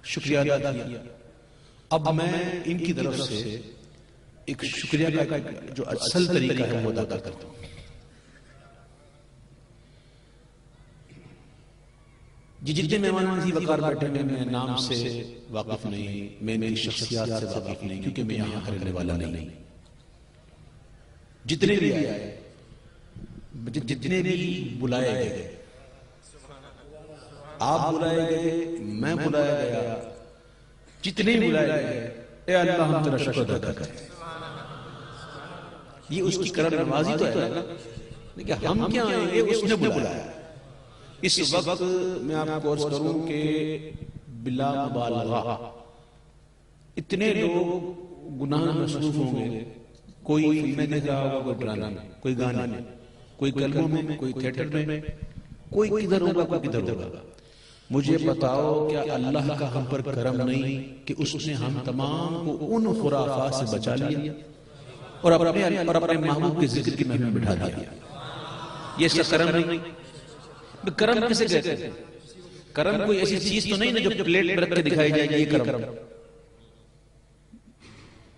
شکریہ ادا کیا. اب میں ان کی طرف سے ایک شکریہ کا جو اصل طریقہ ہے وہ ادا کرتا ہوں. جتنے مہمان اسی وقار بیٹھے ہیں میں نام سے واقف نہیں, میں میری شخصیات سے واقف نہیں, کیونکہ میں یہاں کا رہنے والا نہیں. جتنے بھی آئے, جتنے بھی بلائے گئے, آپ بلائے گئے, میں بلایا گیا, جتنے بلائے گئے, اے اللہ ہم تیرا شکر ادا کرتے ہیں. یہ اس کی کرم نوازی تو ہے نا, لیکن ہم کیا آئیں گے, اس نے بلایا. اس وقت میں آپ کو عرض کروں کہ بلا مبالغہ اتنے لوگ گناہ میں مصروف ہوں گے. کوئی فلمیں دیکھ رہا ہوگا, کوئی ڈرامے میں, کوئی گانے میں, کوئی کلموں میں, کوئی تھیٹر میں, کوئی کدھر ہوگا, کوئی کدھر ہوگا. مجھے بتاؤ کیا اللہ کا ہم پر کرم نہیں کہ اس نے ہم تمام کو ان خرافات سے بچا لیا اور اپنے محبوب کے ذکر کی محفل میں بٹھا دیا؟ یہ اس کا کرم نہیں. کرم کسے کہتے ہیں؟ کرم کوئی ایسی چیز تو نہیں نا جو پلیٹ میں رکھ کے دکھائی جائے گی یہ کرم.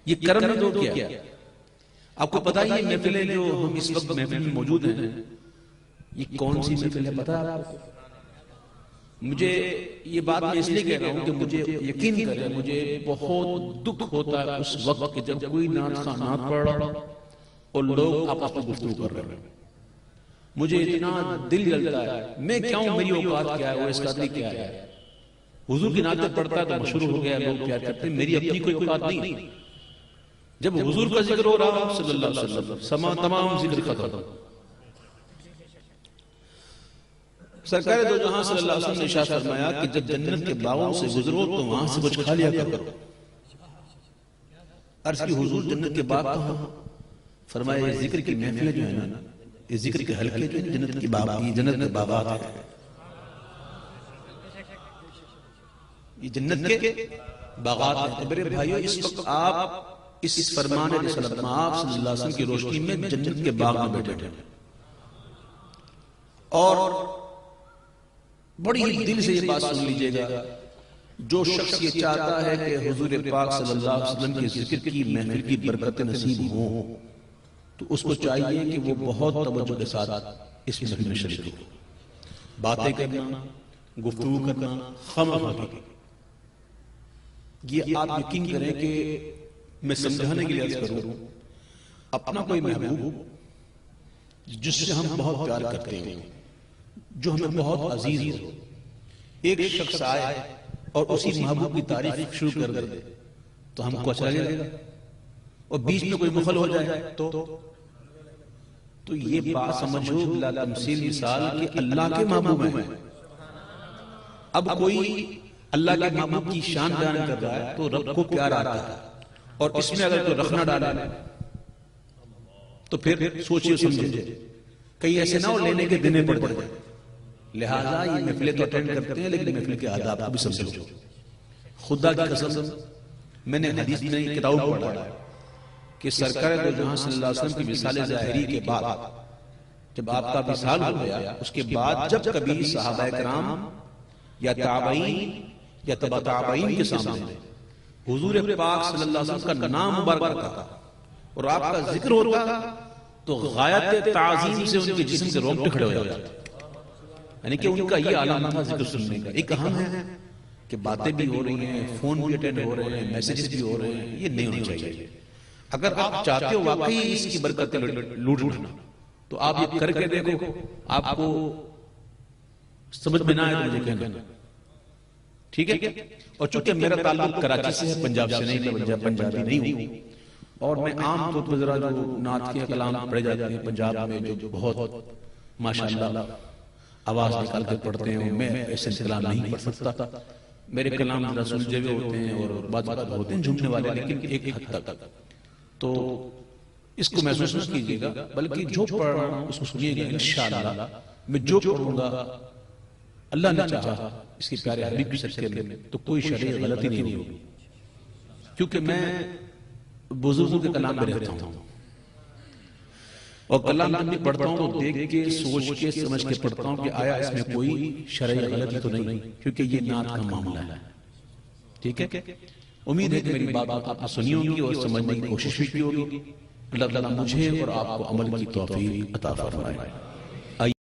یہ کرم نے تو کیا. آپ کو پتا ہی محفلیں جو ہم اس وقت محفل میں موجود ہیں, یہ کون سی محفل ہے پتا ہے آپ کو؟ مجھے یہ بات میں اس لیے کہہ رہا ہوں کہ مجھے یقین کریں, مجھے بہت دکھ ہوتا ہے اس وقت کہ جب کوئی نعت خواں نعت پڑھ رہا اور لوگ آپس میں گفتگو کر رہے ہیں. مجھے اتنا دل جلتا ہے. میں کیا ہوں, میری اوقات کیا ہے, وہ اس قدری کیا ہے. حضور کی نعتیں پڑھتا ہے تو مشہور ہو گیا, لوگ پیار کرتے ہیں. میری اپنی کوئی اوقات نہیں. جب حضور کا ذکر ہو رہا صلی اللہ علیہ وسلم, سما تمام ذکر ختم. سرکار دو جہاں صلی اللہ علیہ وسلم نے ارشاد فرمایا کہ جب جنت کے باغوں سے گزرو تو وہاں سے کچھ کھا لیا کرو. عرض کی حضور جنت کے باغ کہاں؟ فرمایا یہ ذکر کی محفلیں جو ہے نا, یہ ذکر کے حلقے جو ہیں جنت کی باغات ہیں. یہ جنت کے باغات ہیں. میرے بھائیو, اس وقت آپ اس فرمان رسالت میں آپ صلی اللہ علیہ وسلم کی روشنی میں جنت کے باغ میں بیٹھے ہیں. اور بڑی دل سے یہ بات سن لیجئے گا, جو شخص یہ چاہتا ہے کہ حضور پاک صلی اللہ علیہ وسلم کے ذکر کی محفل کی برکت نصیب ہوں تو اس کو چاہیے کہ وہ بہت توجہ کے ساتھ اس محفل میں شریک ہو. باتیں کرنا, گفتگو کرنا, خواہ یہ آپ یقین کریں کہ میں سمجھانے کے لیے عرض کروں, اپنا کوئی محبوب جس سے ہم بہت پیار کرتے ہیں, جو ہمیں بہت عزیز ہو, ایک شخص آئے اور اسی محبوب کی تعریف شروع کر دے تو ہم کو اچھا لگے گا, اور بیچ میں کوئی مخل ہو جائے تو یہ بات سمجھو بلا تمثیل مثال کہ اللہ کے محبوب ہیں. اب کوئی اللہ کے محبوب کی شان بیان کر رہا ہے تو رب کو پیار آتا ہے, اور اس میں اگر کوئی رکھنا ڈالے تو پھر سوچیے سمجھے کہیں ایسے نہ ہو لینے کے دینے پڑ جائے. لہذا یہ محفلیں تو اٹینڈ کرتے ہیں لیکن محفل کے آداب کو بھی سمجھو. خدا کی قسم میں نے حدیث میں ایک کتاب پڑھا ہے کہ سرکار دو جہاں صلی اللہ علیہ وسلم کی وصال ظاہری کے بعد جب آپ کا وصال ہو گیا, اس کے بعد جب کبھی صحابہ کرام یا تابعین یا تبع تابعین کے سامنے حضور پاک صلی اللہ علیہ وسلم کا نام مبارک ہوتا اور آپ کا ذکر ہوتا تو غایت تعظیم سے ان کے جسم کے رونگٹے کھڑے ہو جاتے. یعنی کہ ان کا یہ عالم تھا ذکر سننے کا. ایک اہم ہے کہ باتیں بھی ہو رہی ہیں, فون بھی اٹینڈ ہو رہے ہیں, میسیجز بھی ہو رہے ہیں, یہ نہیں ہونا چاہیے. اگر آپ چاہتے ہو واقعی اس کی برکت لوٹ اٹھنا تو آپ یہ کر کے دیکھو, آپ کو سمجھ میں نہ آئے تو مجھے کہنا, ٹھیک ہے. اور چونکہ میرا تعلق کراچی سے ہے, پنجاب سے نہیں, میں پنجابی نہیں ہوں, اور میں عام طور پر ذرا جو نعت کے کلام پڑھے جاتے ہیں پنجاب میں جو بہت ماشاءاللہ آواز نکال کے پڑھتے ہیں, میں ایسے کلام نہیں پڑھ سکتا. میرے کلام ذرا سلجھے ہوئے ہوتے ہیں اور بعض ہوتے ہیں جھومنے والے, لیکن ایک حد تک. تو اس کو محسوس نہ کیجیے گا, بلکہ جو پڑھ رہا ہوں اس کو سنیے گا. انشاءاللہ میں جو پڑھوں گا اللہ نے چاہا اس کے پیارے حبیب کی صدقے میں تو کوئی شرعی غلطی نہیں ہوگی, کیونکہ میں بزرگوں کے کلام میں رہتا ہوں اور کلام جب بھی پڑھتا ہوں تو دیکھ کے سوچ کے سمجھ کے پڑھتا ہوں کہ آیا اس میں کوئی شرعی غلطی تو نہیں, کیونکہ یہ نعت کا معاملہ ہے. ٹھیک ہے، امید ہے کہ میری بات آپ نے سنی ہوگی اور سمجھنے کی کوشش بھی کی ہوگی۔ اللہ تعالیٰ مجھے اور آپ کو عمل کی توفیق عطا فرمائے۔